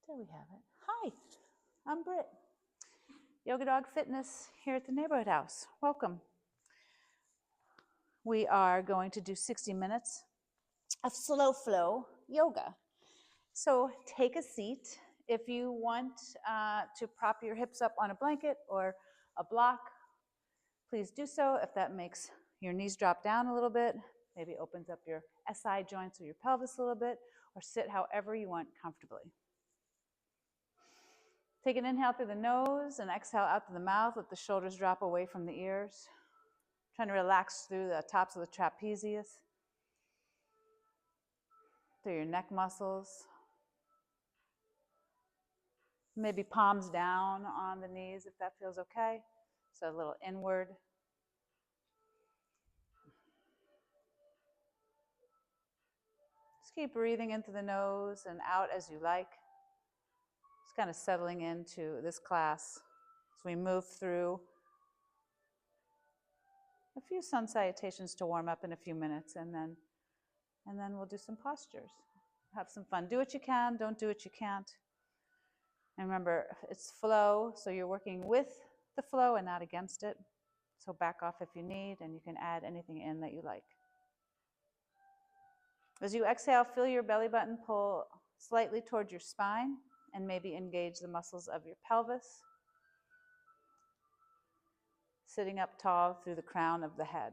There we have it. Hi, I'm Britt. Yoga Dog Fitness here at the Neighborhood House. Welcome. We are going to do 60 minutes of slow flow yoga. So take a seat. If you want to prop your hips up on a blanket or a block, please do so. If that makes your knees drop down a little bit, maybe opens up your SI joints or your pelvis a little bit, or sit however you want comfortably. Take an inhale through the nose and exhale out through the mouth. Let the shoulders drop away from the ears. Trying to relax through the tops of the trapezius, through your neck muscles. Maybe palms down on the knees if that feels okay. So a little inward. Just keep breathing into the nose and out as you like. Just kind of settling into this class as we move through a few sun salutations to warm up in a few minutes, and then we'll do some postures. Have some fun. Do what you can, don't do what you can't. And remember, it's flow, so you're working with the flow and not against it. So back off if you need, and you can add anything in that you like. As you exhale, feel your belly button pull slightly towards your spine and maybe engage the muscles of your pelvis. Sitting up tall through the crown of the head.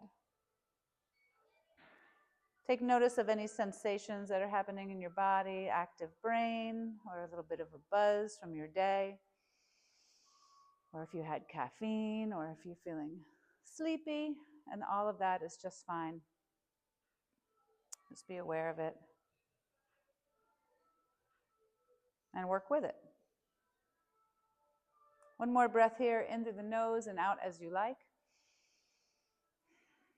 Take notice of any sensations that are happening in your body, active brain, or a little bit of a buzz from your day, or if you had caffeine, or if you're feeling sleepy, and all of that is just fine. Just be aware of it and work with it. One more breath here, in through the nose and out as you like.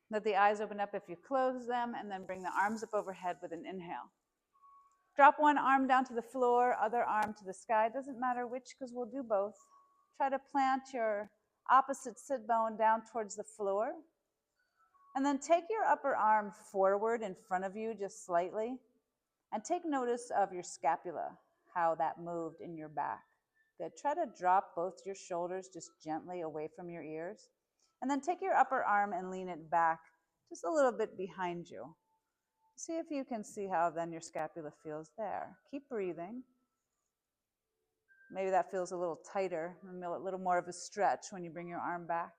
Let the eyes open up if you close them, and then bring the arms up overhead with an inhale. Drop one arm down to the floor, other arm to the sky. It doesn't matter which, because we'll do both. Try to plant your opposite sit bone down towards the floor. And then take your upper arm forward in front of you just slightly. And take notice of your scapula, how that moved in your back. Good. Try to drop both your shoulders just gently away from your ears. And then take your upper arm and lean it back just a little bit behind you. See if you can see how then your scapula feels there. Keep breathing. Maybe that feels a little tighter, a little more of a stretch when you bring your arm back.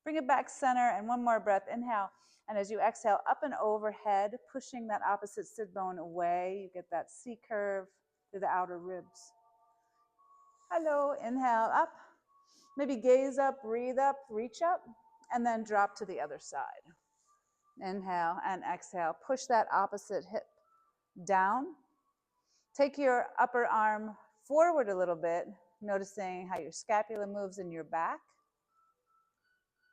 Bring it back center, and one more breath. Inhale, and as you exhale, up and overhead, pushing that opposite sit bone away. You get that C curve through the outer ribs. Hello, inhale, up. Maybe gaze up, breathe up, reach up, and then drop to the other side. Inhale and exhale. Push that opposite hip down. Take your upper arm forward a little bit, noticing how your scapula moves in your back.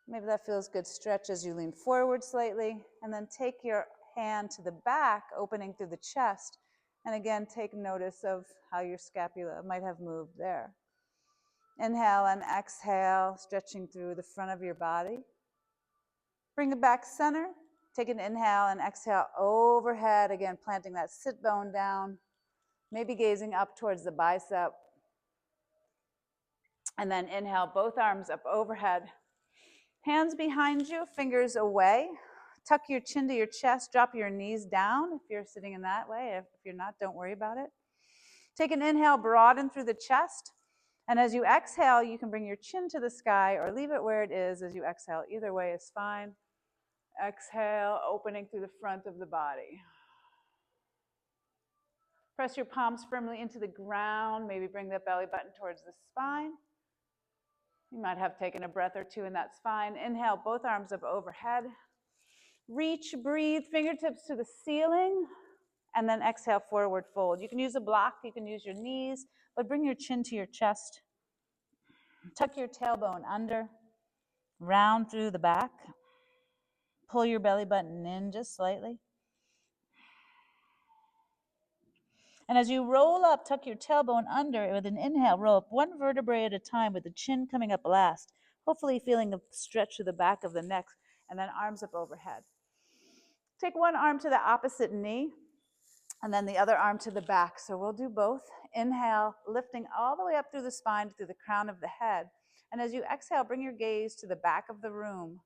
Maybe that feels good. Stretch as you lean forward slightly, and then take your hand to the back, opening through the chest, and again, take notice of how your scapula might have moved there. Inhale and exhale, stretching through the front of your body. Bring it back center. Take an inhale and exhale overhead, again, planting that sit bone down, maybe gazing up towards the bicep. And then inhale, both arms up overhead. Hands behind you, fingers away. Tuck your chin to your chest, drop your knees down if you're sitting in that way. If you're not, don't worry about it. Take an inhale, broaden through the chest. And as you exhale, you can bring your chin to the sky or leave it where it is as you exhale. Either way is fine. Exhale, opening through the front of the body. Press your palms firmly into the ground. Maybe bring that belly button towards the spine. You might have taken a breath or two, and that's fine. Inhale, both arms up overhead. Reach, breathe, fingertips to the ceiling, and then exhale, forward fold. You can use a block, you can use your knees, but bring your chin to your chest. Tuck your tailbone under, round through the back. Pull your belly button in just slightly. And as you roll up, tuck your tailbone under. With an inhale, roll up one vertebrae at a time with the chin coming up last, hopefully feeling the stretch to the back of the neck, and then arms up overhead. Take one arm to the opposite knee, And then the other arm to the back. So we'll do both. Inhale, lifting all the way up through the spine, through the crown of the head. And as you exhale, bring your gaze to the back of the room.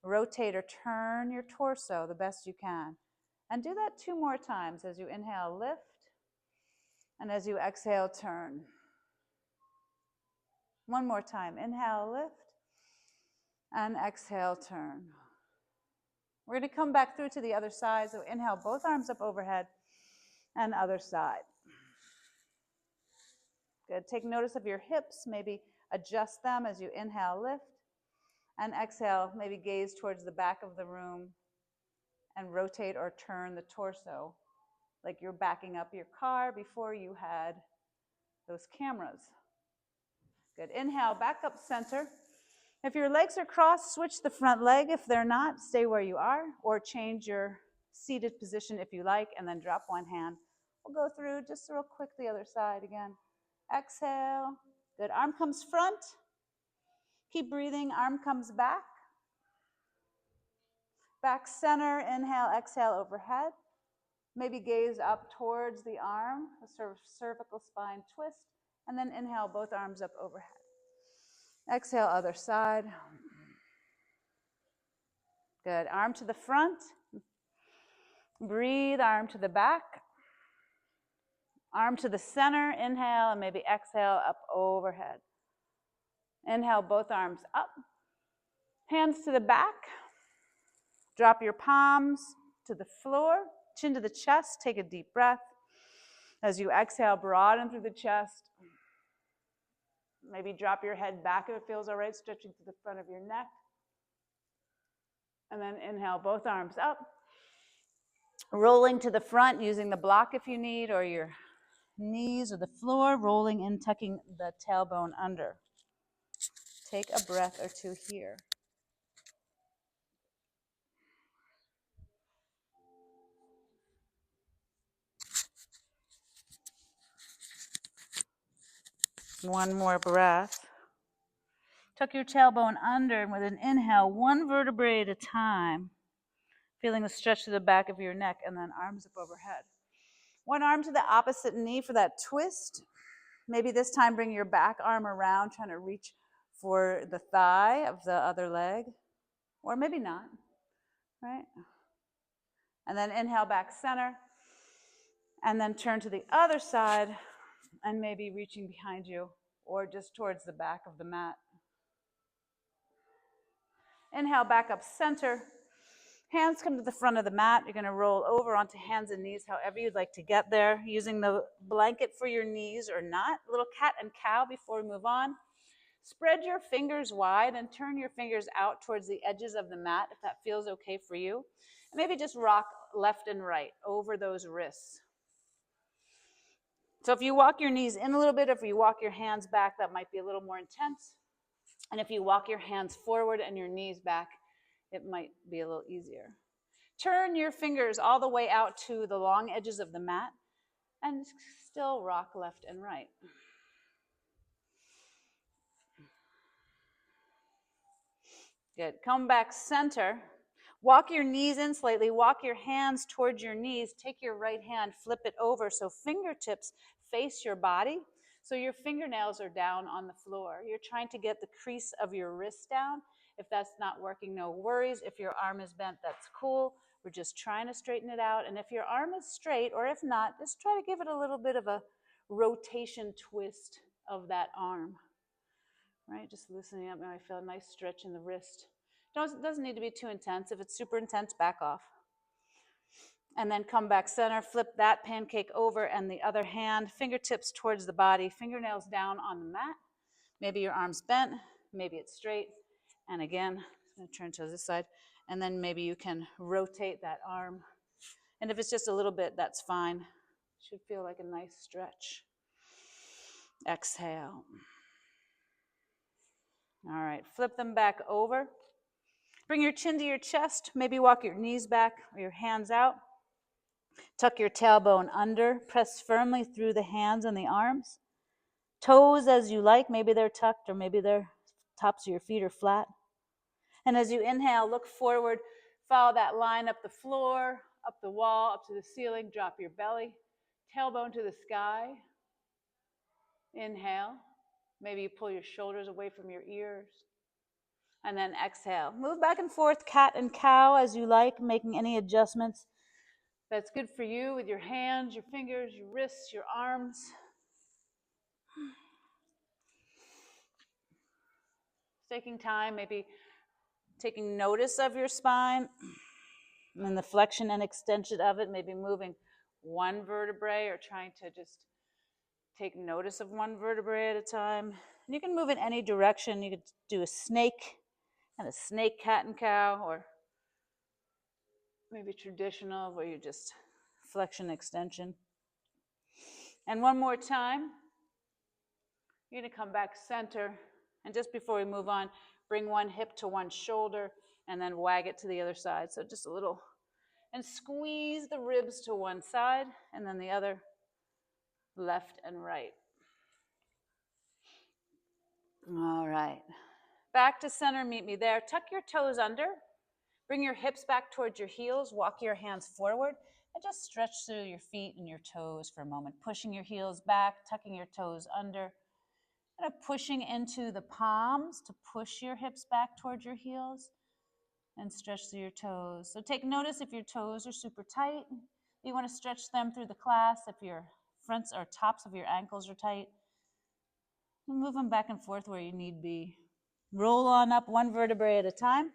Rotate or turn your torso the best you can. And do that 2 more times. As you inhale, lift. And as you exhale, turn. 1 more time. Inhale, lift. And exhale, turn. We're going to come back through to the other side. So inhale, both arms up overhead. And other side. Good. Take notice of your hips. Maybe adjust them as you inhale, lift. And exhale, maybe gaze towards the back of the room and rotate or turn the torso like you're backing up your car before you had those cameras. Good. Inhale, back up center. If your legs are crossed, switch the front leg. If they're not, stay where you are, or change your seated position if you like, and then drop one hand. We'll go through just real quick the other side again. Exhale. Good. Arm comes front. Keep breathing. Arm comes back. Back center. Inhale, exhale overhead. Maybe gaze up towards the arm, a sort of cervical spine twist. And then inhale, both arms up overhead. Exhale, other side. Good. Arm to the front. Breathe, arm to the back. Arm to the center. Inhale, and maybe exhale up overhead. Inhale, both arms up. Hands to the back. Drop your palms to the floor. Chin to the chest. Take a deep breath. As you exhale, broaden through the chest. Maybe drop your head back if it feels all right, stretching to the front of your neck. And then inhale, both arms up. Rolling to the front, using the block if you need, or your knees or the floor, rolling in, tucking the tailbone under. Take a breath or two here. One more breath. Tuck your tailbone under, and with an inhale, 1 vertebrae at a time. Feeling the stretch to the back of your neck, and then arms up overhead. One arm to the opposite knee for that twist. Maybe this time bring your back arm around, trying to reach for the thigh of the other leg. Or maybe not, right? And then inhale, back center. And then turn to the other side, and maybe reaching behind you, or just towards the back of the mat. Inhale, back up center. Hands come to the front of the mat. You're going to roll over onto hands and knees, however you'd like to get there, using the blanket for your knees or not. A little cat and cow before we move on. Spread your fingers wide and turn your fingers out towards the edges of the mat if that feels okay for you. And maybe just rock left and right over those wrists. So if you walk your knees in a little bit, if you walk your hands back, that might be a little more intense. And if you walk your hands forward and your knees back, it might be a little easier. Turn your fingers all the way out to the long edges of the mat and still rock left and right. Good. Come back center. Walk your knees in slightly. Walk your hands towards your knees. Take your right hand, flip it over so fingertips face your body. So your fingernails are down on the floor. You're trying to get the crease of your wrist down. If that's not working, no worries. If your arm is bent, that's cool. We're just trying to straighten it out. And if your arm is straight, or if not, just try to give it a little bit of a rotation twist of that arm. Right, just loosening up. Now I feel a nice stretch in the wrist. It doesn't need to be too intense. If it's super intense, back off. And then come back center, flip that pancake over, and the other hand, fingertips towards the body, fingernails down on the mat. Maybe your arm's bent, maybe it's straight. And again, I'm going to turn to this side. And then maybe you can rotate that arm. And if it's just a little bit, that's fine. Should feel like a nice stretch. Exhale. All right, flip them back over. Bring your chin to your chest. Maybe walk your knees back or your hands out. Tuck your tailbone under. Press firmly through the hands and the arms. Toes as you like. Maybe they're tucked or maybe their tops of your feet are flat. And as you inhale, look forward. Follow that line up the floor, up the wall, up to the ceiling. Drop your belly. tailbone to the sky. Inhale. Maybe you pull your shoulders away from your ears. And then exhale. Move back and forth, cat and cow, as you like, making any adjustments that's good for you with your hands, your fingers, your wrists, your arms. Taking time, maybe taking notice of your spine and the flexion and extension of it, maybe moving one vertebrae or trying to just take notice of one vertebrae at a time. And you can move in any direction. You could do a snake and a snake, cat and cow, or maybe traditional where you just flexion extension. And one more time, you're going to come back center. And just before we move on, bring one hip to one shoulder and then wag it to the other side. So just a little, and squeeze the ribs to one side and then the other, left and right. All right. Back to center, meet me there. Tuck your toes under. Bring your hips back towards your heels. Walk your hands forward and just stretch through your feet and your toes for a moment. Pushing your heels back, tucking your toes under. Kind of pushing into the palms to push your hips back towards your heels and stretch through your toes. So take notice if your toes are super tight. You want to stretch them through the class. If your fronts or tops of your ankles are tight, move them back and forth where you need be. Roll on up one vertebrae at a time.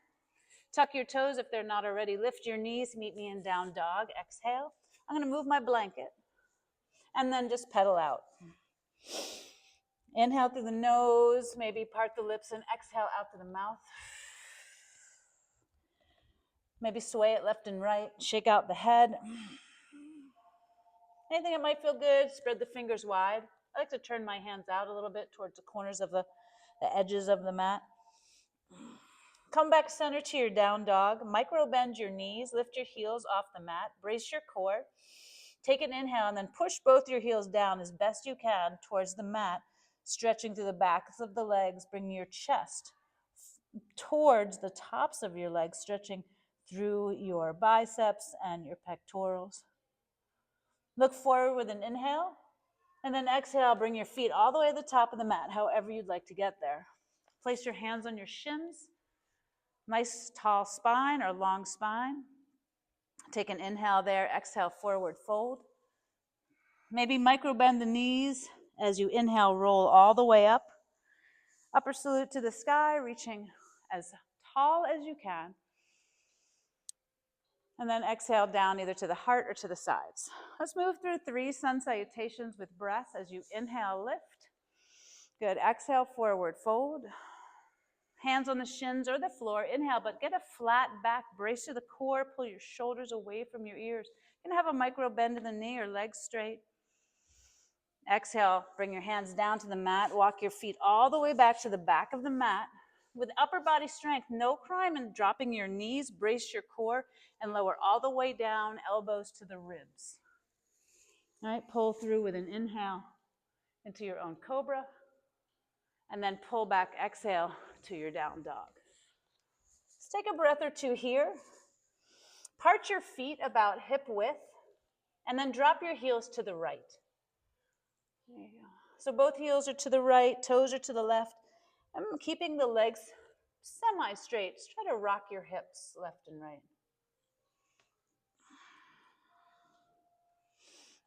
Tuck your toes if they're not already. Lift your knees. Meet me in down dog. Exhale. I'm going to move my blanket and then just pedal out. Inhale through the nose, maybe part the lips, and exhale out to the mouth. Maybe sway it left and right. Shake out the head. Anything that might feel good, spread the fingers wide. I like to turn my hands out a little bit towards the corners of the edges of the mat. Come back center to your down dog. Micro bend your knees. Lift your heels off the mat. Brace your core. Take an inhale and then push both your heels down as best you can towards the mat, stretching through the backs of the legs. Bring your chest towards the tops of your legs, stretching through your biceps and your pectorals. Look forward with an inhale, and then exhale. Bring your feet all the way to the top of the mat, however you'd like to get there. Place your hands on your shins. Nice tall spine or long spine. Take an inhale there. Exhale, forward fold. Maybe micro bend the knees as you inhale, roll all the way up. Upper salute to the sky, reaching as tall as you can. And then exhale down either to the heart or to the sides. Let's move through 3 sun salutations with breath as you inhale, lift. Good. Exhale, forward fold. Hands on the shins or the floor. Inhale, but get a flat back. Brace to the core. Pull your shoulders away from your ears. You can have a micro bend in the knee or legs straight. Exhale, bring your hands down to the mat. Walk your feet all the way back to the back of the mat. With upper body strength, no crime in dropping your knees. Brace your core and lower all the way down, elbows to the ribs. All right, pull through with an inhale into your own cobra. And then pull back, exhale to your down dog. Let's take a breath or two here. Part your feet about hip width, and then drop your heels to the right. There you go. So both heels are to the right, toes are to the left. I'm keeping the legs semi-straight. Just try to rock your hips left and right.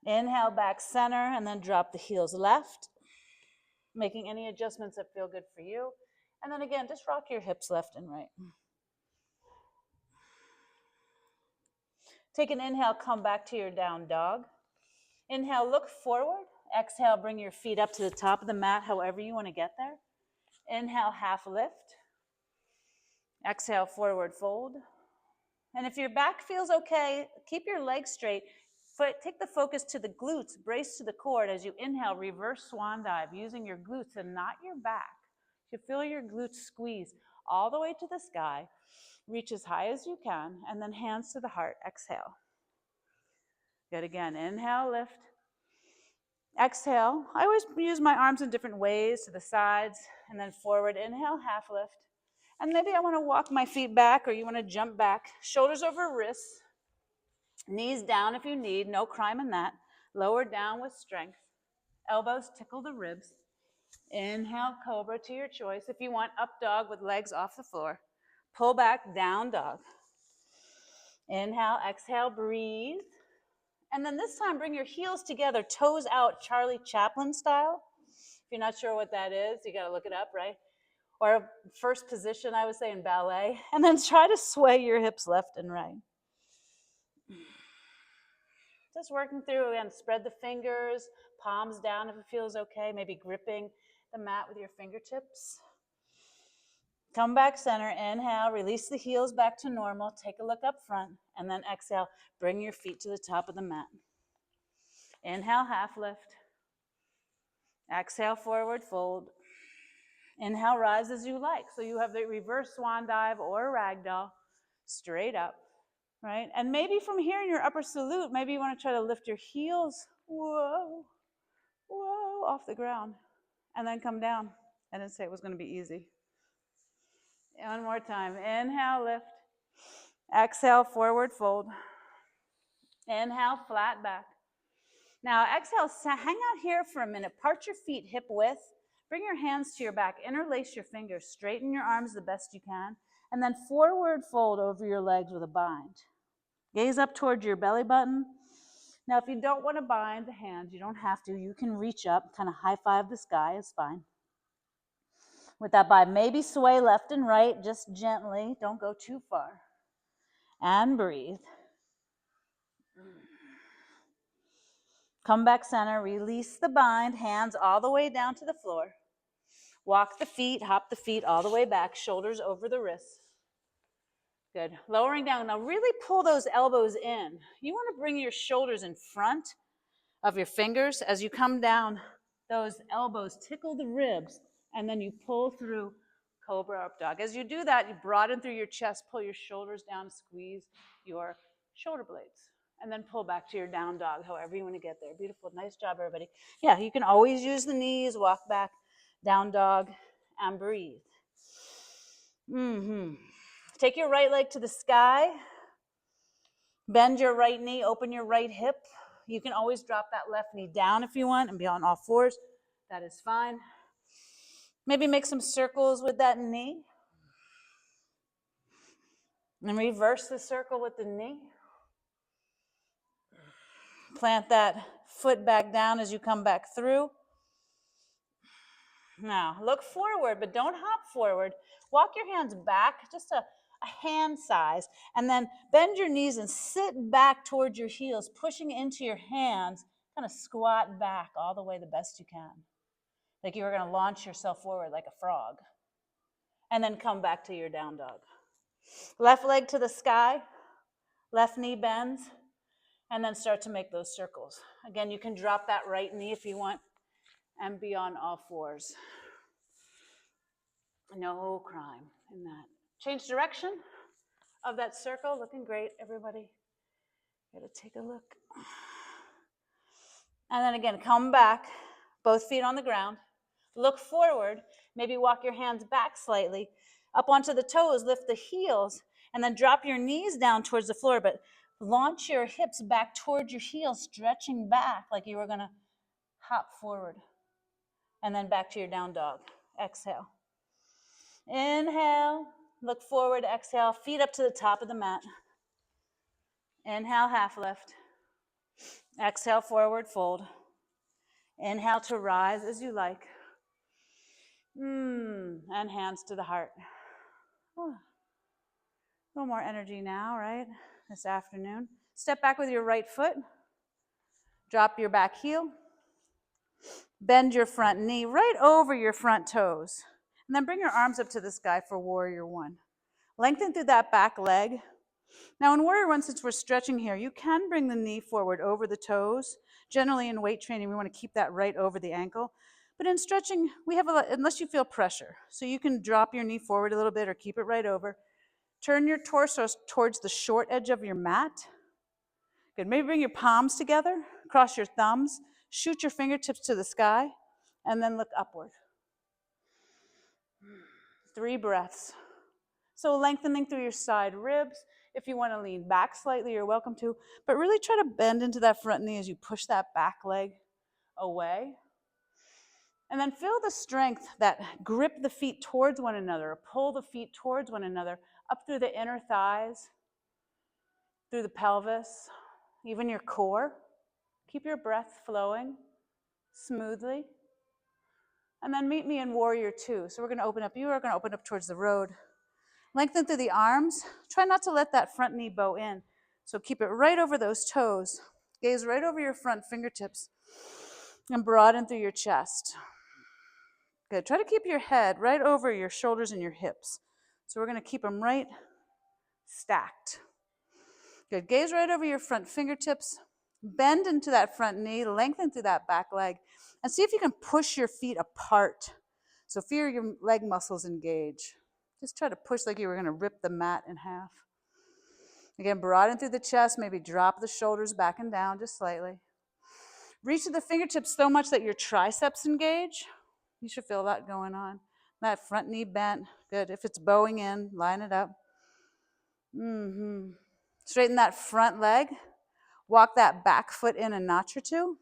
Inhale back center, and then drop the heels left. Making any adjustments that feel good for you. And then again, just rock your hips left and right. Take an inhale, come back to your down dog. Inhale, look forward. Exhale, bring your feet up to the top of the mat, however you want to get there. Inhale, half lift. Exhale, forward fold. And if your back feels okay, keep your legs straight. Take the focus to the glutes, brace to the core. As you inhale, reverse swan dive, using your glutes and not your back. You feel your glutes squeeze all the way to the sky. Reach as high as you can, and then hands to the heart. Exhale. Good again. Inhale, lift. Exhale. I always use my arms in different ways, to the sides, and then forward. Inhale, half lift. And maybe I want to walk my feet back, or you want to jump back. Shoulders over wrists. Knees down if you need, no crime in that. Lower down with strength. Elbows tickle the ribs. Inhale, cobra to your choice. If you want, up dog with legs off the floor. Pull back, down dog. Inhale, exhale, breathe. And then this time, bring your heels together, toes out, Charlie Chaplin style. If you're not sure what that is, you got to look it up, right? Or first position, I would say, in ballet. And then try to sway your hips left and right. Just working through, again, spread the fingers, palms down if it feels okay, maybe gripping the mat with your fingertips. Come back center, inhale, release the heels back to normal, take a look up front, and then exhale, bring your feet to the top of the mat. Inhale, half lift. Exhale, forward fold. Inhale, rise as you like. So you have the reverse swan dive or ragdoll, straight up, right? And maybe from here in your upper salute, maybe you want to try to lift your heels, whoa, whoa, off the ground, and then come down. I didn't say it was going to be easy. One more time. Inhale, lift. Exhale, forward fold. Inhale, flat back. Now exhale, hang out here for a minute. Part your feet hip width. Bring your hands to your back. Interlace your fingers. Straighten your arms the best you can. And then forward fold over your legs with a bind. Gaze up towards your belly button. Now, if you don't want to bind the hands, you don't have to. You can reach up, kind of high five the sky, it's fine. With that bind, maybe sway left and right, just gently. Don't go too far. And breathe. Come back center, release the bind, hands all the way down to the floor. Walk the feet, hop the feet all the way back, shoulders over the wrists. Good. Lowering down. Now really pull those elbows in. You want to bring your shoulders in front of your fingers as you come down. Those elbows tickle the ribs, and then you pull through cobra up dog. As you do that, you broaden through your chest, pull your shoulders down, squeeze your shoulder blades, and then pull back to your down dog, however you want to get there. Beautiful. Nice job, everybody. Yeah, you can always use the knees, walk back, down dog, and breathe. Take your right leg to the sky. Bend your right knee, open your right hip. You can always drop that left knee down if you want and be on all fours. That is fine. Maybe make some circles with that knee. And reverse the circle with the knee. Plant that foot back down as you come back through. Now, look forward, but don't hop forward. Walk your hands back, just a hand size, and then bend your knees and sit back towards your heels, pushing into your hands, kind of squat back all the way the best you can. Like you were going to launch yourself forward like a frog. And then come back to your down dog. Left leg to the sky, left knee bends, and then start to make those circles. Again, you can drop that right knee if you want and be on all fours. No crime in that. Change direction of that circle. Looking great, everybody. Gotta take a look. And then again, come back, both feet on the ground. Look forward, maybe walk your hands back slightly, up onto the toes, lift the heels, and then drop your knees down towards the floor, but launch your hips back towards your heels, stretching back like you were gonna hop forward. And then back to your down dog. Exhale. Inhale, look forward, exhale, feet up to the top of the mat. Inhale, half lift. Exhale, forward fold. Inhale to rise as you like. And hands to the heart. Oh. A little more energy now, right? This afternoon. Step back with your right foot. Drop your back heel. Bend your front knee right over your front toes. And then bring your arms up to the sky for warrior one. Lengthen through that back leg. Now in warrior one, since we're stretching here, you can bring the knee forward over the toes. Generally in weight training, we want to keep that right over the ankle. But in stretching, we have unless you feel pressure. So you can drop your knee forward a little bit or keep it right over. Turn your torso towards the short edge of your mat. Good. Maybe bring your palms together, cross your thumbs, shoot your fingertips to the sky, and then look upward. 3 breaths. So lengthening through your side ribs. If you want to lean back slightly, you're welcome to, but really try to bend into that front knee as you push that back leg away. And then feel the strength that grip the feet towards one another, pull the feet towards one another, up through the inner thighs, through the pelvis, even your core. Keep your breath flowing smoothly. And then meet me in warrior two. So we're going to open up. You are going to open up towards the road. Lengthen through the arms. Try not to let that front knee bow in. So keep it right over those toes. Gaze right over your front fingertips and broaden through your chest. Good. Try to keep your head right over your shoulders and your hips. So we're going to keep them right stacked. Good. Gaze right over your front fingertips. Bend into that front knee. Lengthen through that back leg. And see if you can push your feet apart. So feel your leg muscles engage. Just try to push like you were going to rip the mat in half. Again, broaden through the chest. Maybe drop the shoulders back and down just slightly. Reach to the fingertips so much that your triceps engage. You should feel that going on. That front knee bent. Good. If it's bowing in, line it up. Straighten that front leg. Walk that back foot in a notch or two.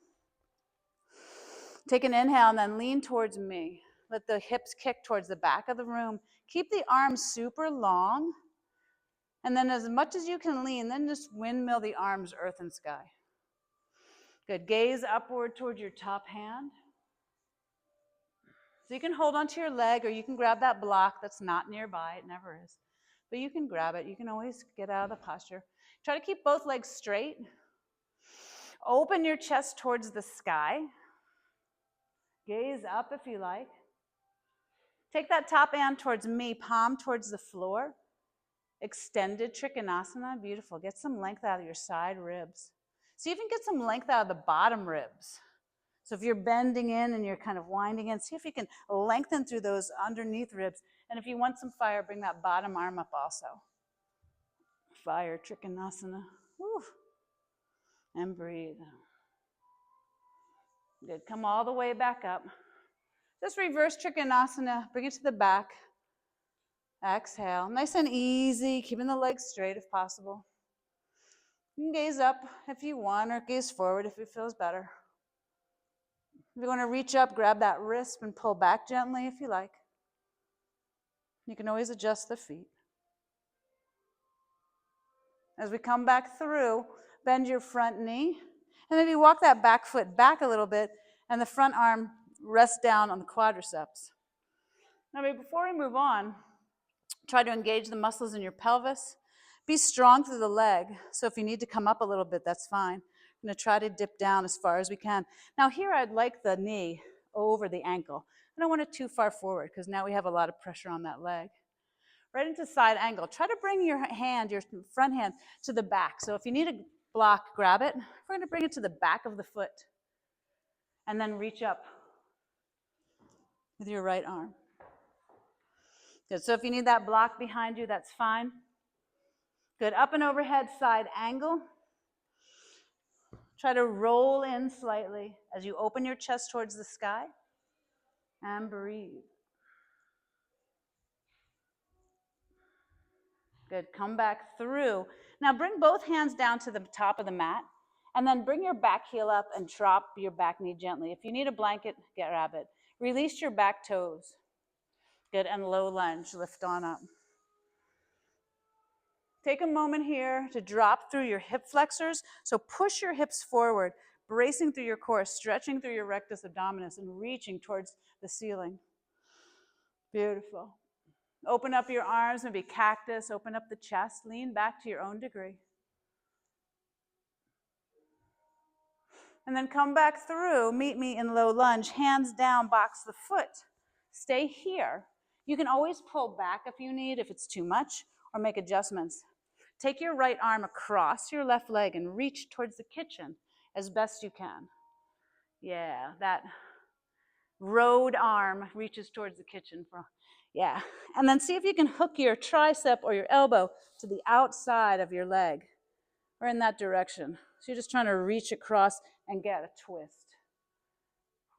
Take an inhale and then lean towards me. Let the hips kick towards the back of the room. Keep the arms super long. And then as much as you can lean, then just windmill the arms, earth and sky. Good. Gaze upward towards your top hand. So you can hold onto your leg or you can grab that block that's not nearby. It never is. But you can grab it. You can always get out of the posture. Try to keep both legs straight. Open your chest towards the sky. Gaze up if you like. Take that top hand towards me, palm towards the floor. Extended Trikonasana, beautiful. Get some length out of your side ribs. See if you can get some length out of the bottom ribs. So if you're bending in and you're kind of winding in, see if you can lengthen through those underneath ribs. And if you want some fire, bring that bottom arm up also. Fire, Trikonasana. Woo. And breathe. Good. Come all the way back up. Just reverse Trikonasana. Bring it to the back. Exhale. Nice and easy. Keeping the legs straight if possible. You can gaze up if you want or gaze forward if it feels better. If you want to reach up, grab that wrist and pull back gently if you like. You can always adjust the feet. As we come back through, bend your front knee. And maybe walk that back foot back a little bit and the front arm rests down on the quadriceps. Now, before we move on, try to engage the muscles in your pelvis. Be strong through the leg. So if you need to come up a little bit, that's fine. I'm going to try to dip down as far as we can. Now here I'd like the knee over the ankle. I don't want it too far forward because now we have a lot of pressure on that leg. Right into side angle. Try to bring your hand, your front hand, to the back. So if you need a block, grab it. We're going to bring it to the back of the foot. And then reach up with your right arm. Good. So if you need that block behind you, that's fine. Good. Up and overhead side angle. Try to roll in slightly as you open your chest towards the sky. And breathe. Good. Come back through. Now bring both hands down to the top of the mat. And then bring your back heel up and drop your back knee gently. If you need a blanket, grab it. Release your back toes. Good. And low lunge. Lift on up. Take a moment here to drop through your hip flexors. So push your hips forward, bracing through your core, stretching through your rectus abdominis, and reaching towards the ceiling. Beautiful. Open up your arms, maybe cactus. Open up the chest. Lean back to your own degree. And then come back through. Meet me in low lunge. Hands down, box the foot. Stay here. You can always pull back if you need, if it's too much, or make adjustments. Take your right arm across your left leg and reach towards the kitchen as best you can. Yeah, that road arm reaches towards the kitchen. Yeah, and then see if you can hook your tricep or your elbow to the outside of your leg or in that direction. So you're just trying to reach across and get a twist.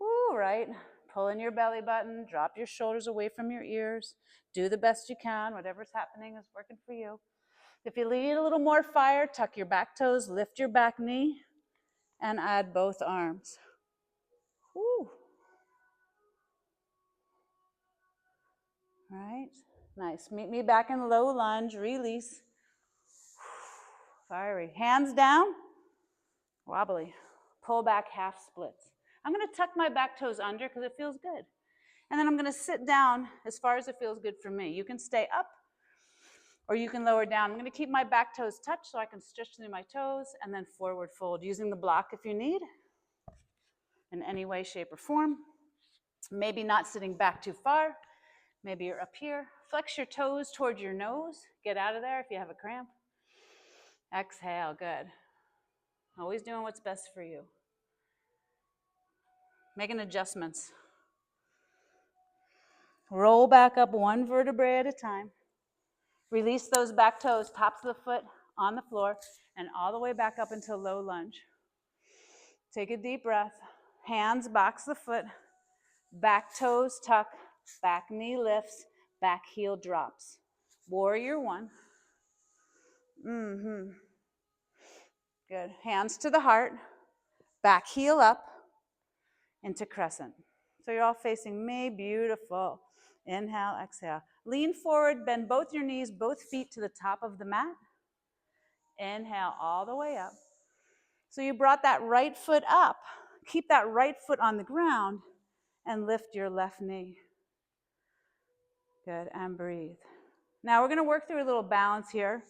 Woo, right? Pull in your belly button, drop your shoulders away from your ears. Do the best you can. Whatever's happening is working for you. If you need a little more fire, tuck your back toes, lift your back knee, and add both arms. Woo. All right, nice. Meet me back in low lunge, release. Fiery. Hands down, wobbly. Pull back, half splits. I'm gonna tuck my back toes under because it feels good. And then I'm gonna sit down as far as it feels good for me. You can stay up or you can lower down. I'm gonna keep my back toes touched so I can stretch through my toes and then forward fold, using the block if you need, in any way, shape, or form. Maybe not sitting back too far. Maybe you're up here. Flex your toes towards your nose. Get out of there if you have a cramp. Exhale, good. Always doing what's best for you. Making adjustments. Roll back up one vertebrae at a time. Release those back toes, tops of the foot on the floor, and all the way back up into low lunge. Take a deep breath. Hands box the foot. Back toes tuck. Back knee lifts. Back heel drops. Warrior one. Good. Hands to the heart. Back heel up into crescent. So you're all facing me. Beautiful. Inhale, exhale. Lean forward, bend both your knees, both feet to the top of the mat. Inhale all the way up. So you brought that right foot up. Keep that right foot on the ground and lift your left knee. Good, and breathe. Now we're gonna work through a little balance here.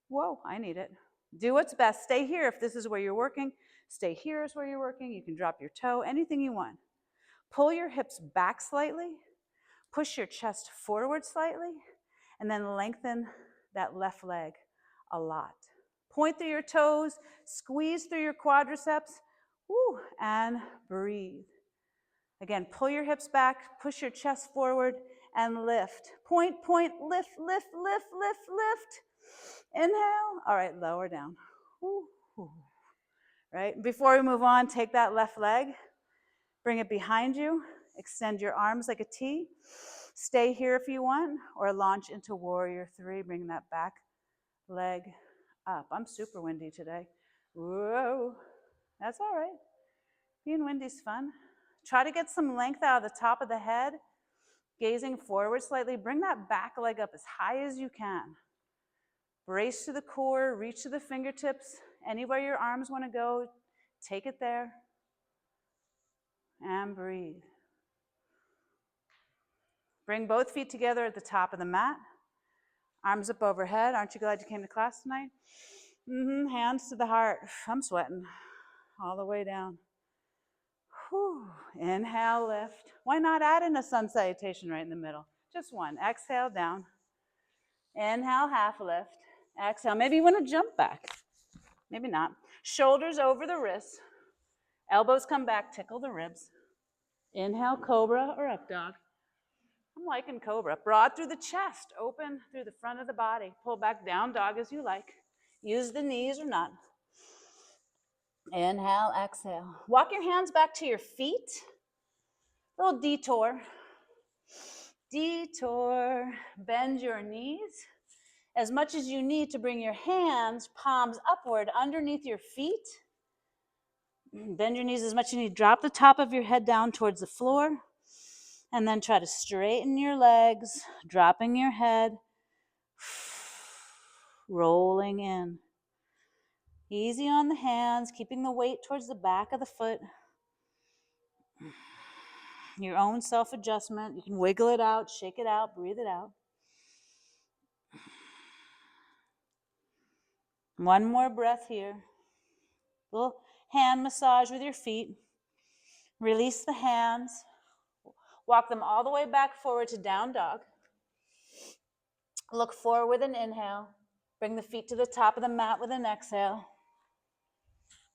Whoa, I need it. Do what's best. Stay here if this is where you're working. Stay here is where you're working. You can drop your toe, anything you want. Pull your hips back slightly. Push your chest forward slightly. And then lengthen that left leg a lot. Point through your toes. Squeeze through your quadriceps. Woo, and breathe. Again, pull your hips back. Push your chest forward and lift. Point, point, lift, lift, lift, lift, lift. Inhale. All right, lower down. Woo, woo. Right, before we move on, take that left leg, bring it behind you, extend your arms like a T. Stay here if you want, or launch into warrior three. Bring that back leg up. I'm super windy today. Whoa, that's all right. Being windy's fun. Try to get some length out of the top of the head, gazing forward slightly. Bring that back leg up as high as you can. Brace to the core, reach to the fingertips. Anywhere your arms want to go, take it there. And breathe. Bring both feet together at the top of the mat. Arms up overhead. Aren't you glad you came to class tonight? Hands to the heart. I'm sweating all the way down. Whew. Inhale, lift. Why not add in a sun salutation right in the middle? Just one. Exhale, down. Inhale, half lift. Exhale. Maybe you want to jump back. Maybe not. Shoulders over the wrists. Elbows come back, tickle the ribs. Inhale, cobra or up dog. I'm liking cobra. Broad through the chest, open through the front of the body. Pull back, down dog as you like. Use the knees or not. Inhale, exhale. Walk your hands back to your feet. Little detour. Detour. Bend your knees as much as you need to bring your hands, palms upward underneath your feet. Bend your knees as much as you need. Drop the top of your head down towards the floor. And then try to straighten your legs, dropping your head, rolling in. Easy on the hands, keeping the weight towards the back of the foot. Your own self-adjustment. You can wiggle it out, shake it out, breathe it out. One more breath here. Little hand massage with your feet. Release the hands. Walk them all the way back forward to down dog. Look forward with an inhale. Bring the feet to the top of the mat with an exhale.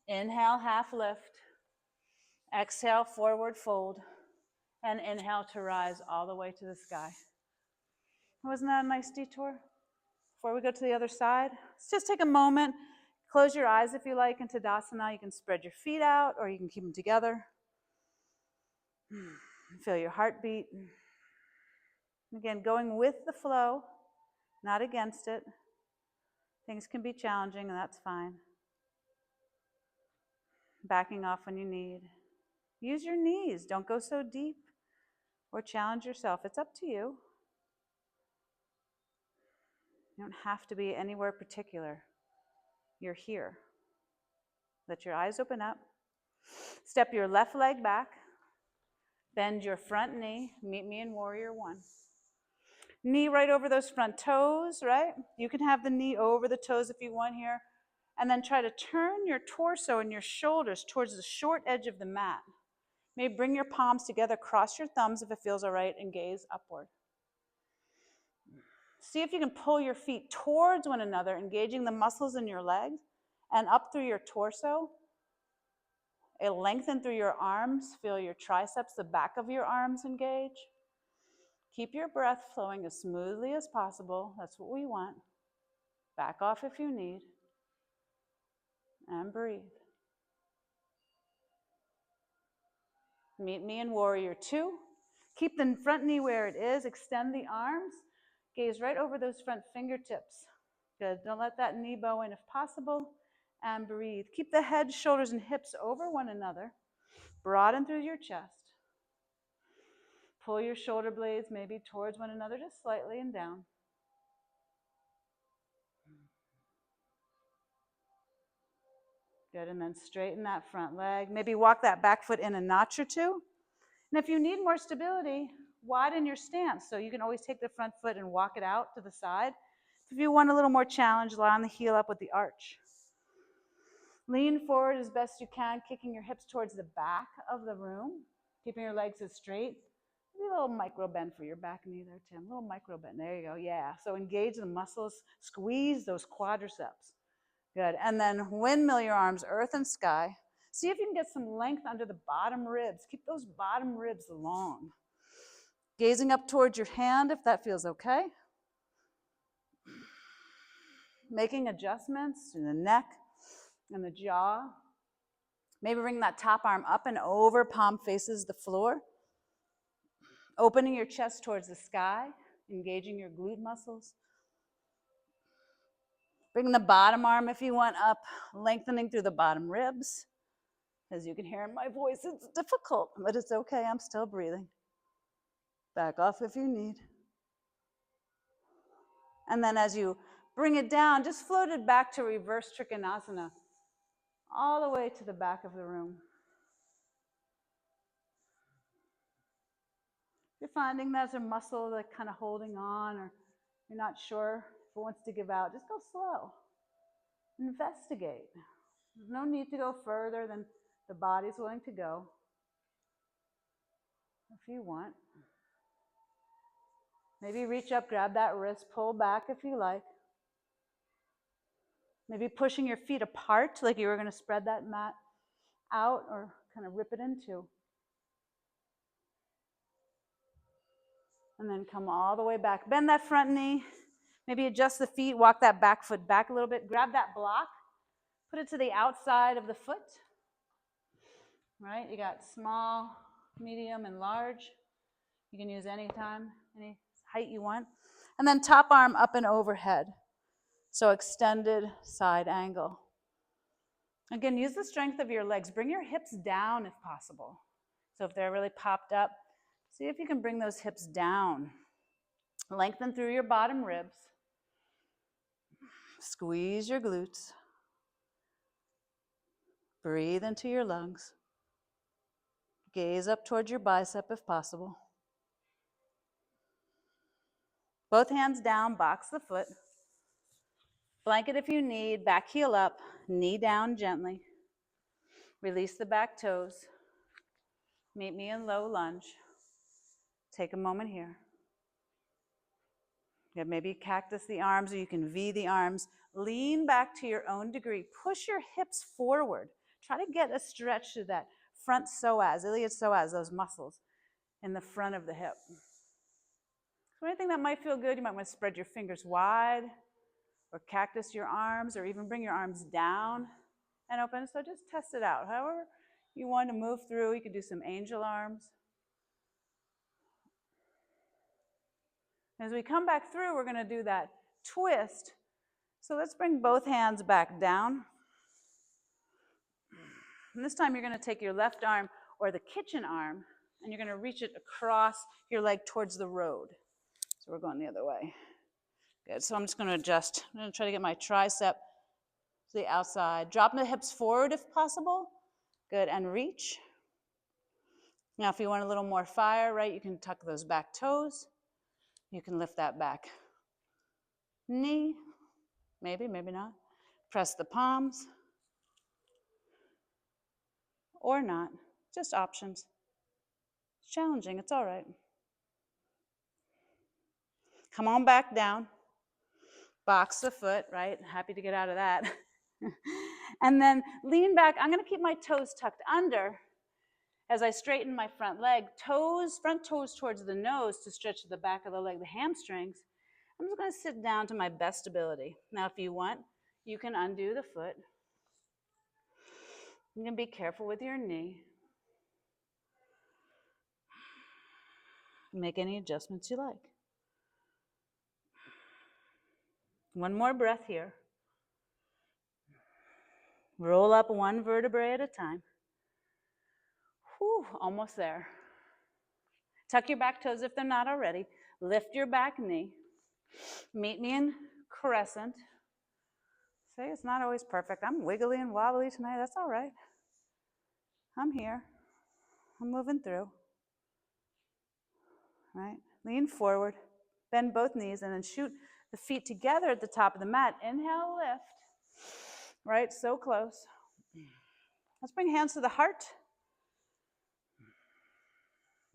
Inhale, half lift. Exhale, forward fold. And inhale to rise all the way to the sky. Wasn't that a nice detour? Before we go to the other side, let's just take a moment. Close your eyes if you like in Tadasana. You can spread your feet out or you can keep them together. Feel your heartbeat. Again, going with the flow, not against it. Things can be challenging, and that's fine. Backing off when you need. Use your knees. Don't go so deep or challenge yourself. It's up to you. You don't have to be anywhere particular. You're here. Let your eyes open up. Step your left leg back. Bend your front knee. Meet me in warrior one. Knee right over those front toes, right? You can have the knee over the toes if you want here. And then try to turn your torso and your shoulders towards the short edge of the mat. Maybe bring your palms together, cross your thumbs if it feels all right, and gaze upward. See if you can pull your feet towards one another, engaging the muscles in your legs and up through your torso. It'll lengthen through your arms. Feel your triceps, the back of your arms engage. Keep your breath flowing as smoothly as possible. That's what we want. Back off if you need. And breathe. Meet me in warrior two. Keep the front knee where it is. Extend the arms. Gaze right over those front fingertips. Good. Don't let that knee bow in if possible. And breathe. Keep the head, shoulders, and hips over one another. Broaden through your chest. Pull your shoulder blades maybe towards one another just slightly and down. Good. And then straighten that front leg. Maybe walk that back foot in a notch or two. And if you need more stability, widen your stance. So you can always take the front foot and walk it out to the side. If you want a little more challenge, line the heel up with the arch. Lean forward as best you can, kicking your hips towards the back of the room, keeping your legs as straight. Maybe a little micro bend for your back knee there, Tim. A little micro bend. There you go. Yeah. So engage the muscles. Squeeze those quadriceps. Good. And then windmill your arms, earth and sky. See if you can get some length under the bottom ribs. Keep those bottom ribs long. Gazing up towards your hand if that feels okay. Making adjustments to the neck and the jaw. Maybe bring that top arm up and over, palm faces the floor. Opening your chest towards the sky, engaging your glute muscles. Bring the bottom arm if you want up, lengthening through the bottom ribs. As you can hear in my voice, it's difficult, but it's okay, I'm still breathing. Back off if you need. And then as you bring it down, just float it back to reverse Trikonasana, all the way to the back of the room. If you're finding there's a muscle that's kind of holding on, or you're not sure if it wants to give out, just go slow. Investigate. There's no need to go further than the body's willing to go. If you want. Maybe reach up, grab that wrist, pull back if you like. Maybe pushing your feet apart like you were going to spread that mat out or kind of rip it in two. And then come all the way back. Bend that front knee. Maybe adjust the feet, walk that back foot back a little bit. Grab that block, put it to the outside of the foot. Right? You got small, medium, and large. You can use any time, any height you want. And then top arm up and overhead. So extended side angle. Again, use the strength of your legs. Bring your hips down if possible. So if they're really popped up, see if you can bring those hips down. Lengthen through your bottom ribs. Squeeze your glutes. Breathe into your lungs. Gaze up towards your bicep if possible. Both hands down, box the foot. Blanket if you need, back heel up, knee down gently. Release the back toes. Meet me in low lunge. Take a moment here. Yeah, maybe cactus the arms, or you can V the arms. Lean back to your own degree. Push your hips forward. Try to get a stretch to that front psoas, iliac psoas, those muscles in the front of the hip. So anything that might feel good, you might want to spread your fingers wide, or cactus your arms, or even bring your arms down and open. So just test it out. However you want to move through, you can do some angel arms. As we come back through, we're going to do that twist So let's bring both hands back down. And this time you're going to take your left arm or the kitchen arm and you're going to reach it across your leg towards the road. So we're going the other way. Good. So I'm just going to adjust. I'm going to try to get my tricep to the outside. Drop the hips forward if possible. Good. And reach. Now, if you want a little more fire, right, you can tuck those back toes. You can lift that back knee. Maybe, maybe not. Press the palms. Or not. Just options. It's challenging. It's all right. Come on back down. Box the foot, right? Happy to get out of that. And then lean back. I'm going to keep my toes tucked under as I straighten my front leg. Front toes towards the nose to stretch the back of the leg, the hamstrings. I'm just going to sit down to my best ability. Now, if you want, you can undo the foot. You can be careful with your knee. Make any adjustments you like. One more breath here. Roll up one vertebrae at a time. Whew, almost there. Tuck your back toes if they're not already. Lift your back knee. Meet me in crescent. Say it's not always perfect. I'm wiggly and wobbly tonight. That's all right. I'm here. I'm moving through. Right? Lean forward. Bend both knees and then shoot the feet together at the top of the mat. Inhale, lift. Right? So close. Let's bring hands to the heart.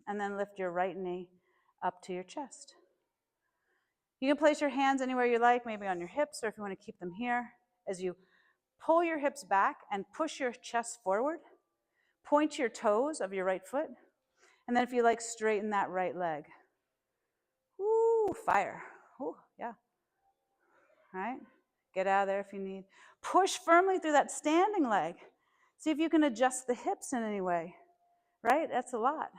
And then lift your right knee up to your chest. You can place your hands anywhere you like, maybe on your hips, or if you want to keep them here. As you pull your hips back and push your chest forward, point your toes of your right foot, and then if you like, straighten that right leg. Woo, fire. Ooh, yeah. All right, get out of there if you need. Push firmly through that standing leg. See if you can adjust the hips in any way, right? That's a lot.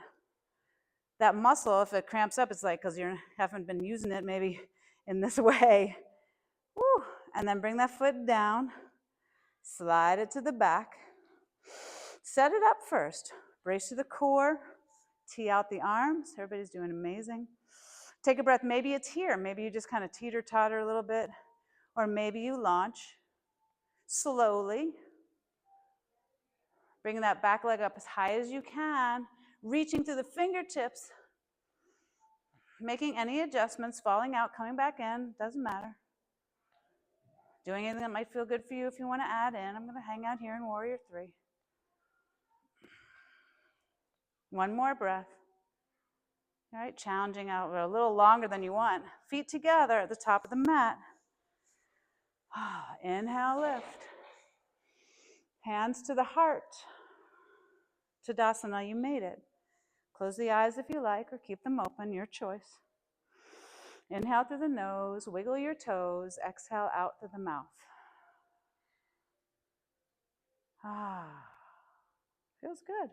That muscle, if it cramps up, it's like because you haven't been using it maybe in this way. Woo. And then bring that foot down, slide it to the back. Set it up first. Brace to the core, tee out the arms. Everybody's doing amazing. Take a breath. Maybe it's here. Maybe you just kind of teeter-totter a little bit, or maybe you launch slowly. Bring that back leg up as high as you can, reaching through the fingertips, making any adjustments, falling out, coming back in, doesn't matter. Doing anything that might feel good for you if you want to add in. I'm going to hang out here in Warrior 3. One more breath. All right, challenging out a little longer than you want. Feet together at the top of the mat. Inhale, lift. Hands to the heart. Tadasana, you made it. Close the eyes if you like, or keep them open, your choice. Inhale through the nose, wiggle your toes, exhale out through the mouth. Feels good.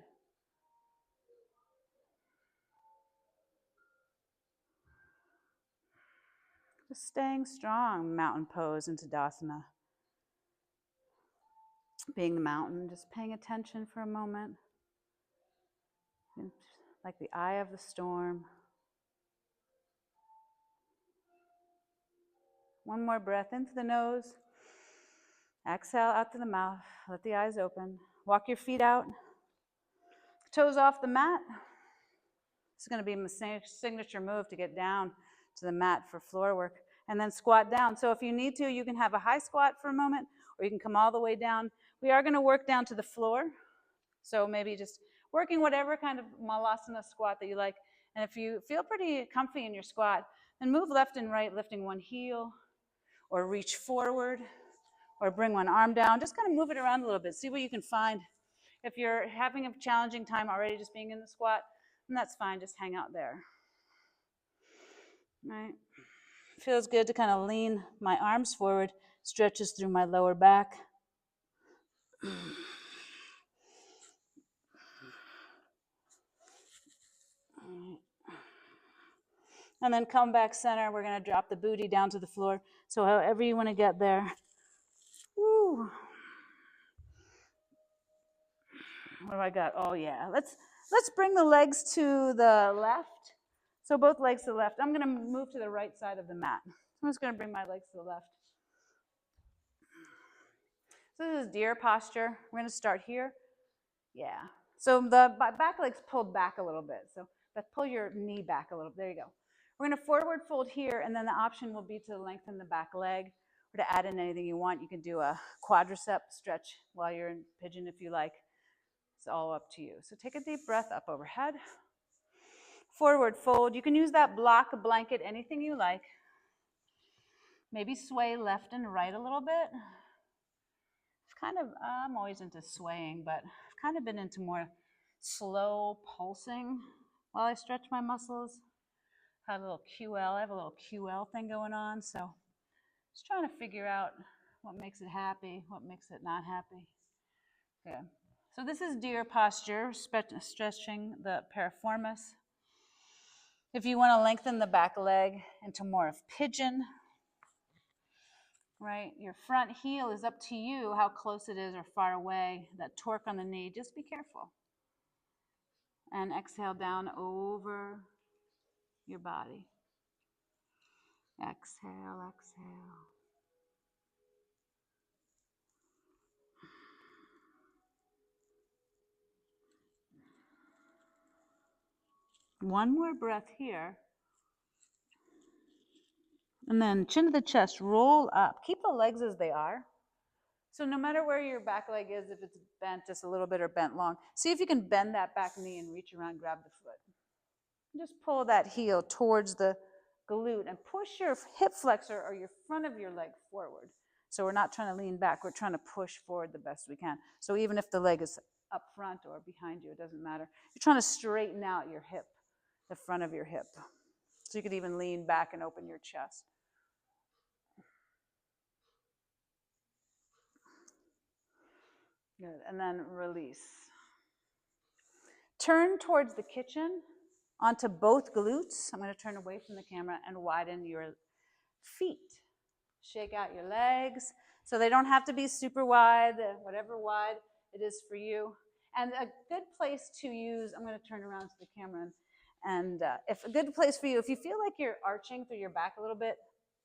Just staying strong, mountain pose in Tadasana. Being the mountain, just paying attention for a moment. Like the eye of the storm. One more breath into the nose. Exhale out through the mouth. Let the eyes open. Walk your feet out. Toes off the mat. This is going to be my signature move to get down to the mat for floor work. And then squat down. So if you need to, you can have a high squat for a moment, or you can come all the way down. We are going to work down to the floor. So maybe just working whatever kind of malasana squat that you like. And if you feel pretty comfy in your squat, then move left and right, lifting one heel, or reach forward, or bring one arm down. Just kind of move it around a little bit. See what you can find. If you're having a challenging time already just being in the squat, then that's fine. Just hang out there. All right. Feels good to kind of lean my arms forward, stretches through my lower back. And then come back center. We're going to drop the booty down to the floor. So however you want to get there. Woo. What do I got? Oh yeah. Let's bring the legs to the left. So both legs to the left. I'm going to move to the right side of the mat. I'm just going to bring my legs to the left. So this is deer posture. We're going to start here. Yeah. So the back leg's pulled back a little bit. So pull your knee back a little. There you go. We're going to forward fold here, and then the option will be to lengthen the back leg or to add in anything you want. You can do a quadricep stretch while you're in pigeon if you like. It's all up to you. So take a deep breath up overhead. Forward fold. You can use that block, a blanket, anything you like. Maybe sway left and right a little bit. I'm always into swaying, but I've kind of been into more slow pulsing while I stretch my muscles. I have a little QL thing going on, so just trying to figure out what makes it happy, what makes it not happy. Okay, so this is deer posture, stretching the piriformis. If you want to lengthen the back leg into more of pigeon, right? Your front heel is up to you, how close it is or far away. That torque on the knee, just be careful. And exhale down over your body. Exhale, exhale. One more breath here. And then chin to the chest, roll up. Keep the legs as they are. So no matter where your back leg is, if it's bent just a little bit or bent long, see if you can bend that back knee and reach around, grab the foot. Just pull that heel towards the glute and push your hip flexor or your front of your leg forward. So we're not trying to lean back, we're trying to push forward the best we can. So even if the leg is up front or behind you, it doesn't matter. You're trying to straighten out your hip, the front of your hip. So you could even lean back and open your chest. Good, and then release. Turn towards the kitchen onto both glutes. I'm going to turn away from the camera and widen your feet. Shake out your legs. So they don't have to be super wide, whatever wide it is for you. And a good place to use, I'm going to turn around to the camera, and if a good place for you, if you feel like you're arching through your back a little bit,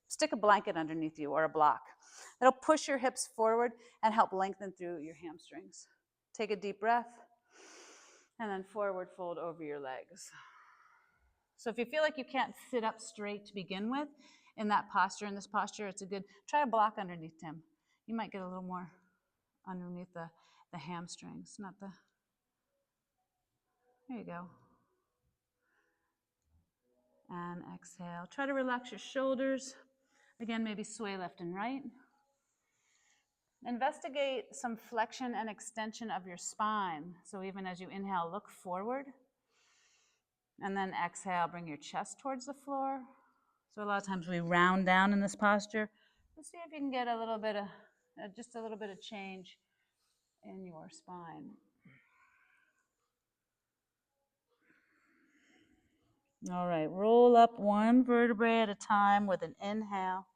stick a blanket underneath you or a block. It'll push your hips forward and help lengthen through your hamstrings. Take a deep breath, and then forward fold over your legs. So if you feel like you can't sit up straight to begin with, in that posture, in this posture, it's a good, try a block underneath him. You might get a little more underneath the hamstrings, not the, there you go. And exhale. Try to relax your shoulders. Again, maybe sway left and right. Investigate some flexion and extension of your spine. So even as you inhale, look forward. And then exhale, bring your chest towards the floor. So a lot of times we round down in this posture. Let's see if you can get a little bit of, just a little bit of change in your spine. All right, roll up one vertebrae at a time with an inhale.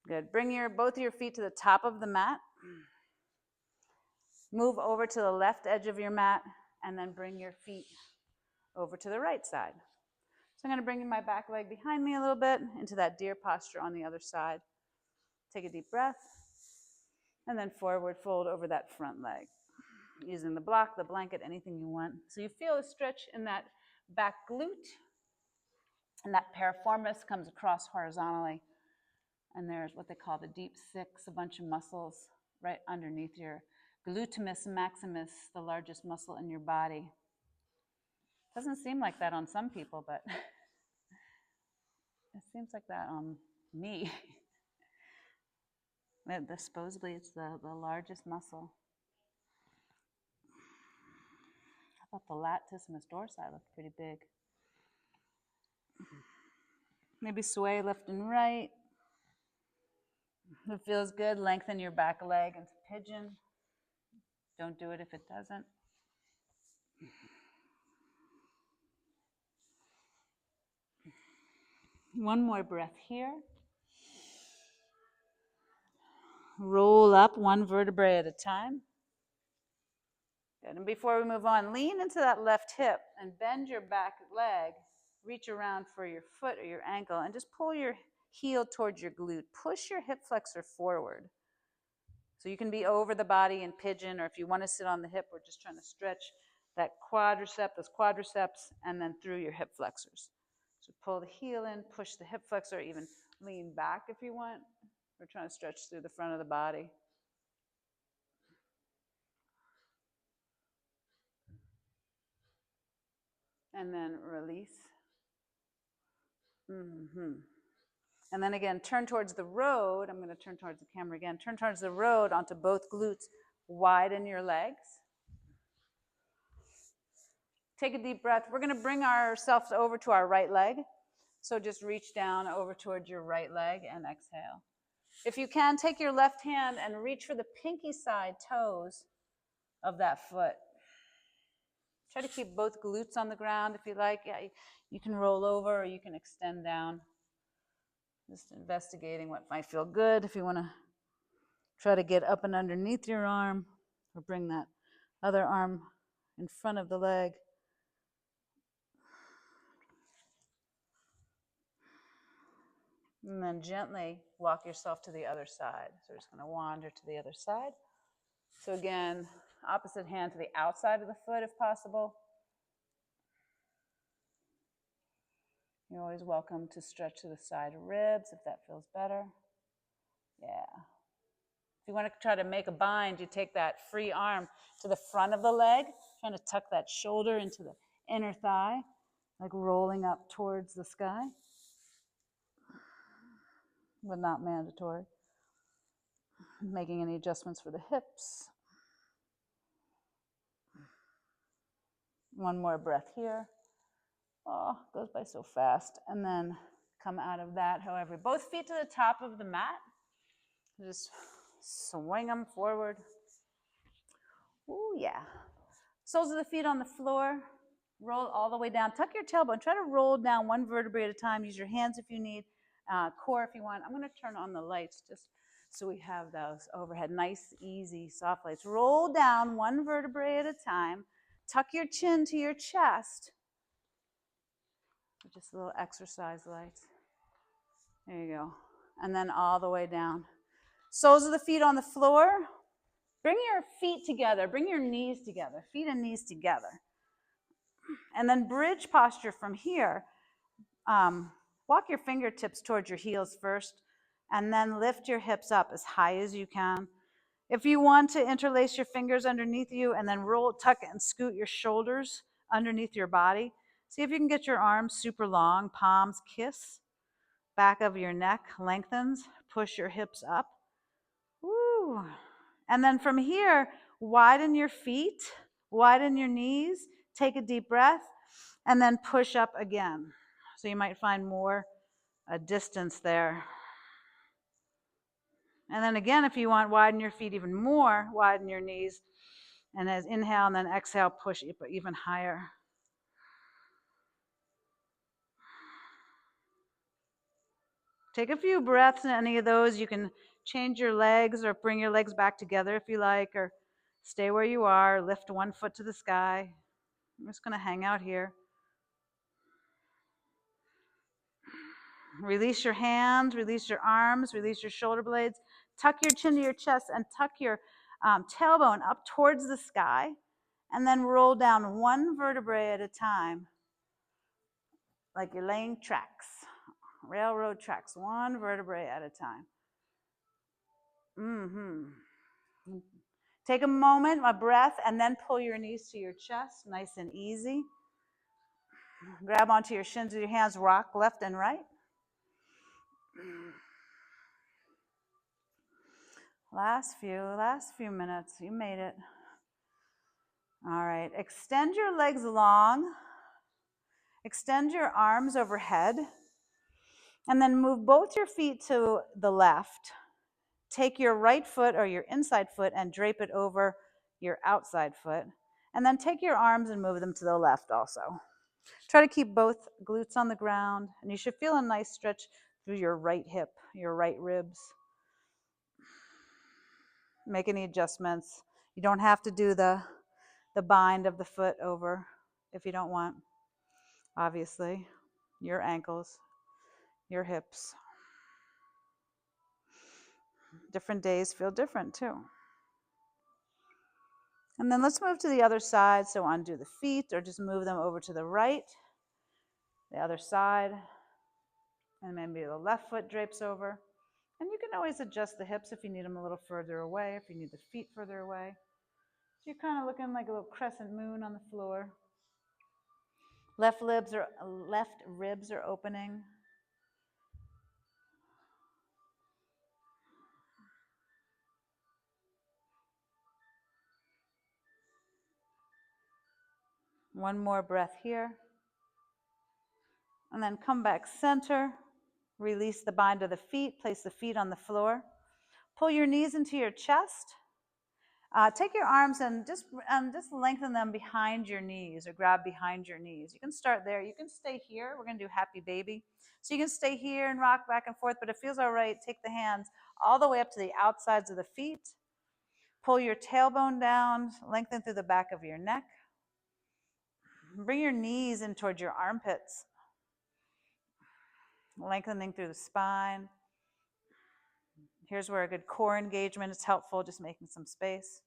Good. Bring both of your feet to the top of the mat. Move over to the left edge of your mat, and then bring your feet over to the right side. So I'm going to bring my back leg behind me a little bit into that deer posture on the other side. Take a deep breath, and then forward fold over that front leg. Using the block, the blanket, anything you want. So you feel a stretch in that back glute, and that piriformis comes across horizontally. And there's what they call the deep six, a bunch of muscles right underneath your glutamus maximus, the largest muscle in your body. Doesn't seem like that on some people, but it seems like that on me. Supposedly it's the largest muscle. I thought the latissimus dorsi looked pretty big. Maybe sway left and right. If it feels good, lengthen your back leg into pigeon. Don't do it if it doesn't. One more breath here. Roll up one vertebrae at a time. Good. And before we move on, lean into that left hip and bend your back leg. Reach around for your foot or your ankle and just pull your heel towards your glute. Push your hip flexor forward. So you can be over the body in pigeon, or if you want to sit on the hip, we're just trying to stretch that those quadriceps, and then through your hip flexors. So pull the heel in, push the hip flexor, even lean back if you want. We're trying to stretch through the front of the body. And then release. And then again, turn towards the road. I'm going to turn towards the camera again. Turn towards the road onto both glutes. Widen your legs. Take a deep breath. We're going to bring ourselves over to our right leg. So just reach down over towards your right leg and exhale. If you can, take your left hand and reach for the pinky side toes of that foot. Try to keep both glutes on the ground if you like. Yeah, you can roll over or you can extend down. Just investigating what might feel good. If you want to try to get up and underneath your arm or bring that other arm in front of the leg. And then gently walk yourself to the other side. So we're just going to wander to the other side. So again, opposite hand to the outside of the foot if possible. You're always welcome to stretch to the side ribs if that feels better. Yeah. If you want to try to make a bind, you take that free arm to the front of the leg, trying to tuck that shoulder into the inner thigh, like rolling up towards the sky, but not mandatory. Making any adjustments for the hips. One more breath here. Oh, goes by so fast. And then come out of that, however, both feet to the top of the mat. Just swing them forward. Ooh, yeah. Soles of the feet on the floor. Roll all the way down. Tuck your tailbone. Try to roll down one vertebrae at a time. Use your hands if you need, core if you want. I'm going to turn on the lights just so we have those overhead. Nice, easy, soft lights. Roll down one vertebrae at a time. Tuck your chin to your chest. Just a little exercise lights. There you go. And then all the way down. Soles of the feet on the floor. Bring your feet together. Bring your knees together. Feet and knees together. And then bridge posture from here. Walk your fingertips towards your heels first, and then lift your hips up as high as you can. If you want to interlace your fingers underneath you and then roll, tuck, and scoot your shoulders underneath your body. See if you can get your arms super long, palms kiss. Back of your neck lengthens. Push your hips up. Woo. And then from here, widen your feet, widen your knees, take a deep breath, and then push up again. So you might find more distance there. And then again, if you want, widen your feet even more, widen your knees. And as inhale and then exhale, push even higher. Take a few breaths in any of those. You can change your legs or bring your legs back together if you like, or stay where you are, lift one foot to the sky. I'm just going to hang out here. Release your hands, release your arms, release your shoulder blades. Tuck your chin to your chest and tuck your tailbone up towards the sky. And then roll down one vertebrae at a time, like you're laying tracks, railroad tracks, one vertebrae at a time. Take a moment, a breath, and then pull your knees to your chest, nice and easy. Grab onto your shins with your hands, rock left and right. Last few minutes, you made it. All right, extend your legs long. Extend your arms overhead. And then move both your feet to the left. Take your right foot or your inside foot and drape it over your outside foot. And then take your arms and move them to the left also. Try to keep both glutes on the ground, and you should feel a nice stretch through your right hip, your right ribs. Make any adjustments. You don't have to do the bind of the foot over if you don't want. Obviously, your ankles, your hips. Different days feel different too. And then let's move to the other side. So undo the feet or just move them over to the right, the other side, and maybe the left foot drapes over. And you can always adjust the hips if you need them a little further away, if you need the feet further away. So you're kind of looking like a little crescent moon on the floor. Left ribs are opening. One more breath here. And then come back center. Release the bind of the feet. Place the feet on the floor. Pull your knees into your chest. Take your arms and just lengthen them behind your knees or grab behind your knees. You can start there. You can stay here. We're going to do happy baby. So you can stay here and rock back and forth, but it feels all right. Take the hands all the way up to the outsides of the feet. Pull your tailbone down, lengthen through the back of your neck. Bring your knees in towards your armpits, lengthening through the spine. Here's where a good core engagement is helpful, just making some space.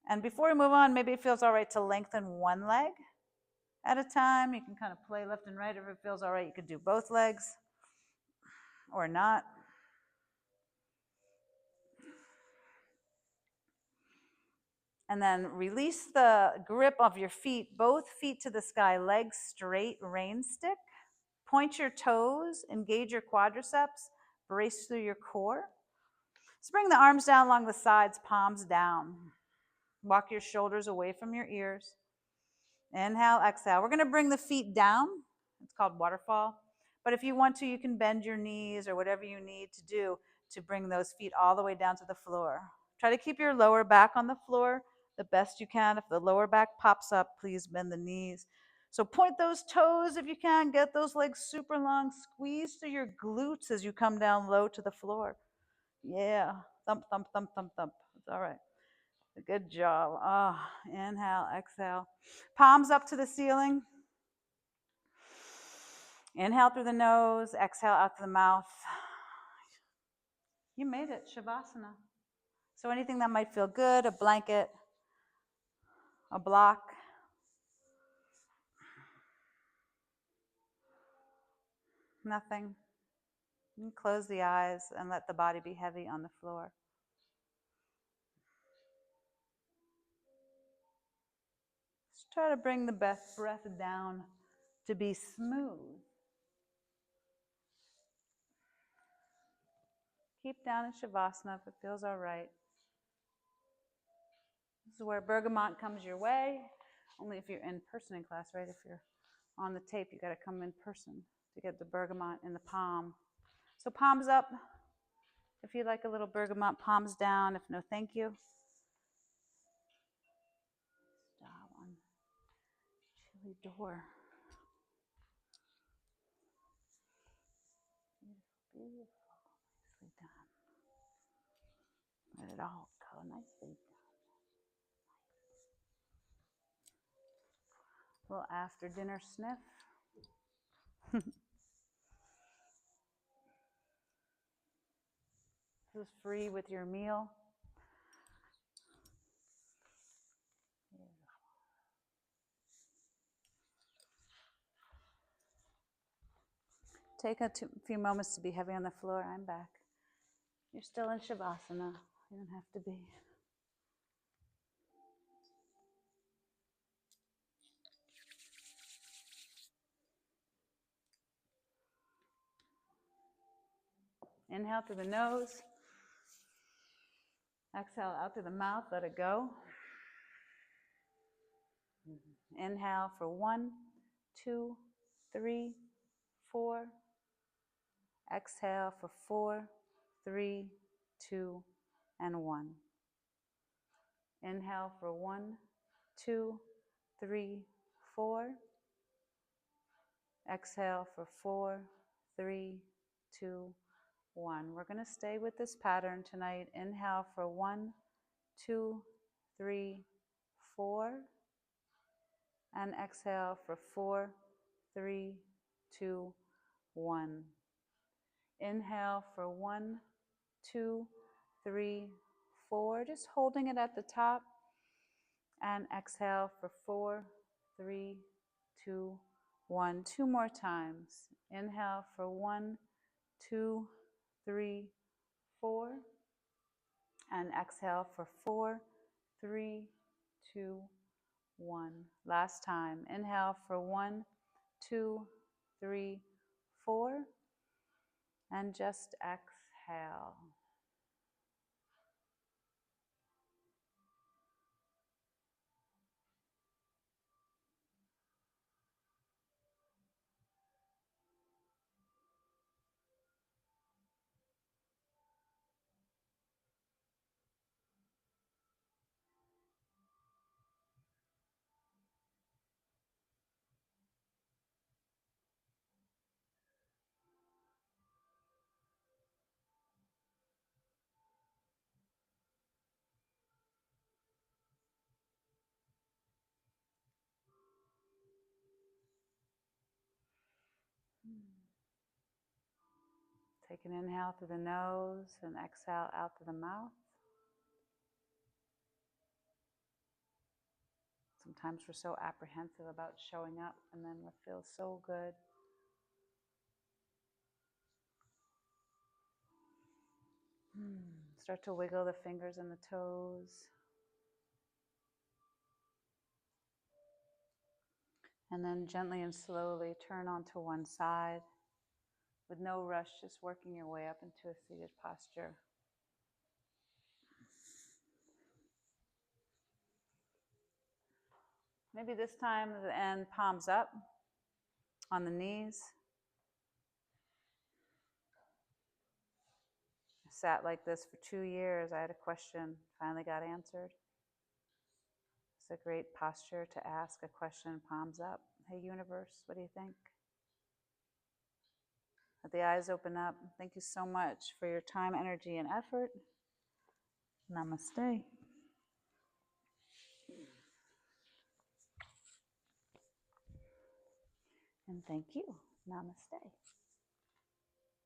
And before we move on, maybe it feels all right to lengthen one leg at a time. You can kind of play left and right. If it feels all right, you could do both legs or not. And then release the grip of your feet, both feet to the sky, legs straight, rain stick. Point your toes, engage your quadriceps, brace through your core. Let's bring the arms down along the sides, palms down. Walk your shoulders away from your ears. Inhale, exhale. We're going to bring the feet down. It's called waterfall. But if you want to, you can bend your knees or whatever you need to do to bring those feet all the way down to the floor. Try to keep your lower back on the floor the best you can. If the lower back pops up, please bend the knees. So point those toes if you can. Get those legs super long. Squeeze through your glutes as you come down low to the floor. Yeah. Thump, thump, thump, thump, thump. It's all right. Good job. Inhale, exhale. Palms up to the ceiling. Inhale through the nose, exhale out to the mouth. You made it, Shavasana. So anything that might feel good, a blanket, a block. Nothing. You can close the eyes and let the body be heavy on the floor. Just try to bring the breath down to be smooth. Keep down in Shavasana if it feels all right. This is where bergamot comes your way. Only if you're in person in class, right? If you're on the tape, you got to come in person to get the bergamot in the palm. So palms up. If you like a little bergamot, palms down. If no, thank you. Stop on chilly door. Beautiful, beautiful. Nicely done. Let it all go. Nicely done. A little after dinner sniff. This is free with your meal. Take a few moments to be heavy on the floor. I'm back. You're still in Shavasana. You don't have to be. Inhale through the nose. Exhale out through the mouth. Let it go. Inhale for 1, 2, 3, 4. Exhale for 4, 3, 2, and 1. Inhale for 1, 2, 3, 4. Exhale for 4, 3, 2, 1. We're going to stay with this pattern tonight. Inhale for 1, 2, 3, 4. And exhale for 4, 3, 2, 1. Inhale for 1, 2, 3, 4. Just holding it at the top. And exhale for 4, 3, 2, 1. Two more times. Inhale for 1, 2, 3, 4. And exhale for 4, 3, 2, 1. Last time. Inhale for 1, 2, 3, 4. And just exhale. Take an inhale through the nose and exhale out through the mouth. Sometimes we're so apprehensive about showing up, and then what feels so good. Start to wiggle the fingers and the toes. And then gently and slowly turn onto one side. With no rush, just working your way up into a seated posture. Maybe this time at the end, palms up on the knees. I sat like this for 2 years. I had a question, finally got answered. It's a great posture to ask a question, palms up. Hey, universe, what do you think? Let the eyes open up. Thank you so much for your time, energy, and effort. Namaste. And thank you. Namaste.